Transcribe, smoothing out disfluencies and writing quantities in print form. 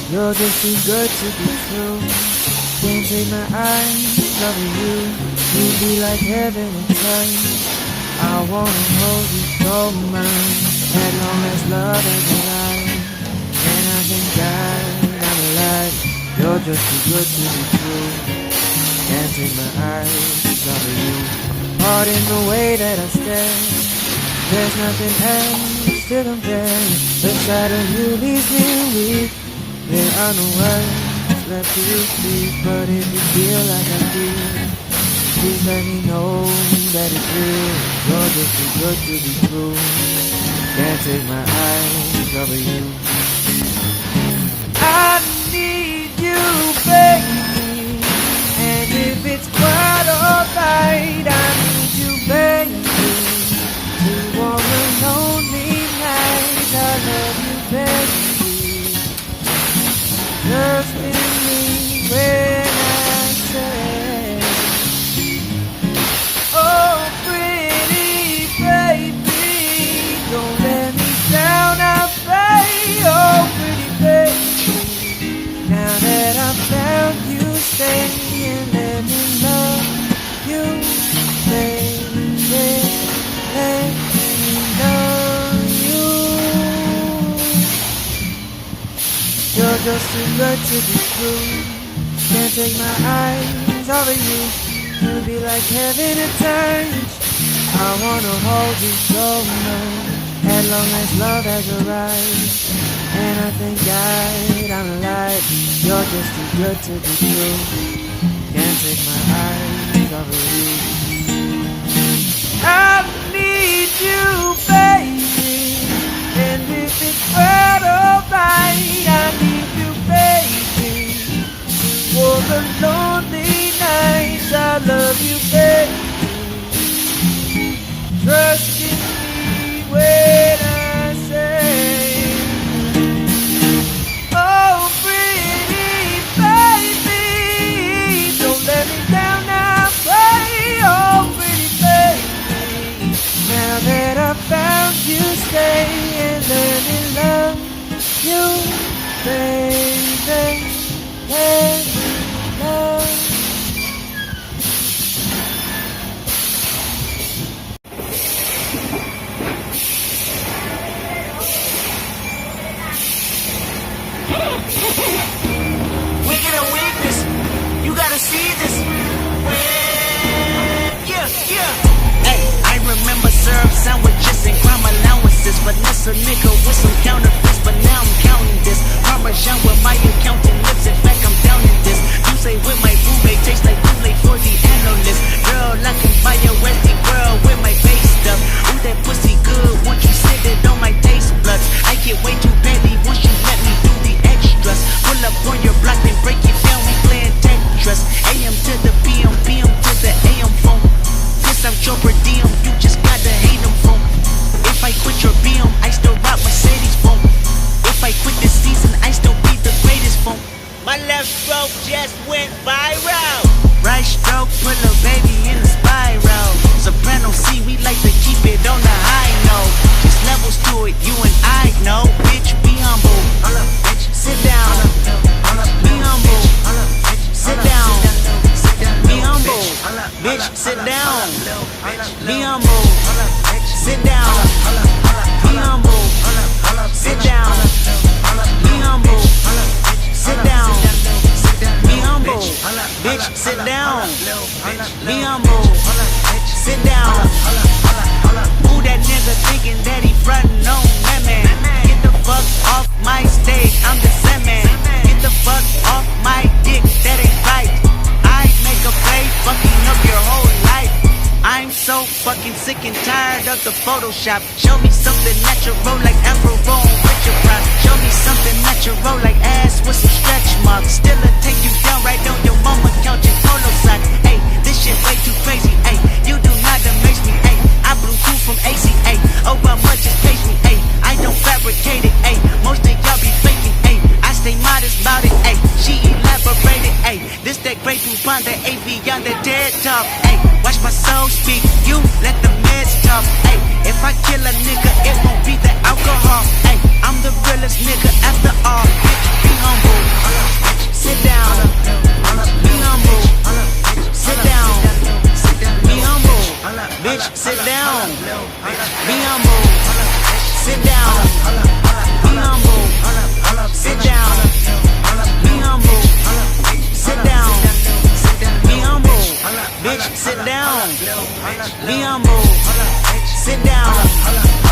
You're just too good to be true. Can't take my eyes off of you. You'd be like heaven and touch. I wanna hold you so much. As long as love is alive, and I thank God I'm alive. You're just too good to be true. Can't take my eyes off of you. Pardon the way that I stare. There's nothing else to compare. The sight of you leaves me weak. There are no words left to speak, but if you feel like I feel, please let me know that it's real. You're just too good to be true. Can't take my eyes off of you. I need you, baby, and if it's quite alright, I need you, baby, to warm the lonely nights. I love you, baby. Just in me when I say, oh pretty baby, don't let me down, I pray. Oh pretty baby, now that I found you, stay and let me love you, baby, let me love you. You're just too good to be true. Can't take my eyes off of you. You'll be like heaven and touch. I wanna hold you so much. As long as love has arrived, and I thank God I'm alive. You're just too good to be true. Can't take my eyes off of you. I need you, baby, and if it's quite alright, I need you, baby, for the lonely nights. I love you, baby. Trust in me when I say, oh pretty baby, don't let me down now, pray. Oh pretty baby, now that I found you, stay and let me love you, baby, let me love. Wicked and weakness, you gotta see this. Yeah, yeah. Hey, I remember syrup sandwiches and crime allowances. Finesse a nigga with some counterfeits, but now I'm counting this. Parmesan with my accountant lips, in fact I'm down in this. You say with my boo, they taste like bootleg for the analyst. Girl, I can buy a Westie world with my face stuff. Ooh, that pussy good, once you sit it on my taste buds. I get way too petty once you let me do the extras. Pull up on your block, then break it down, we playing Tetris. AM to the PM, PM to the AM phone. Piss out your per diem, you just gotta hate them phone. If I quit your BM, I still rock Mercedes phone. If I quit this season, I still be the greatest phone. My left stroke just went viral. Right stroke, put a baby in a spiral. Soprano C, we like to keep it on the high note. There's levels to it, you and I know. Bitch, be humble. Sit down. Be humble. Sit down. Be humble. Bitch, sit down. Be humble. Sit down. Be humble. Sit down. Be humble. Sit down. Be humble. Bitch, sit down. Be humble. Sit down. Who that nigga thinking that he frontin' on women? Get the fuck off my stage, I'm the Sandman. Get the fuck off my dick, that ain't right. I make a play, fucking up your whole life. I'm so fucking sick and tired of the Photoshop. Show me something natural like Afro on Richard Pryor. Show me something natural like ass with some stretch marks. Still a take you down right on your mama couch in polo sock. Hey, this shit way too crazy. Hey, you do not amaze me. Hey, I blew cool from ACA. Oh, how much it pays me. Hey, I don't fabricate it. Hey, most of y'all be faking. Hey, I stay modest about it. Hey, she elaborated. Hey, this that great poupon, the AV on the dead top. Hey, watch my soul speak. You let the meds talk. Hey, if I kill a nigga, it won't be the alcohol. Hey, I'm the realest nigga after all. Bitch, be humble. bitch, sit down. Be humble. Sit down. Be humble. Sit down. Be humble. Sit down. Be humble. Bitch, sit down. Be humble. Sit down.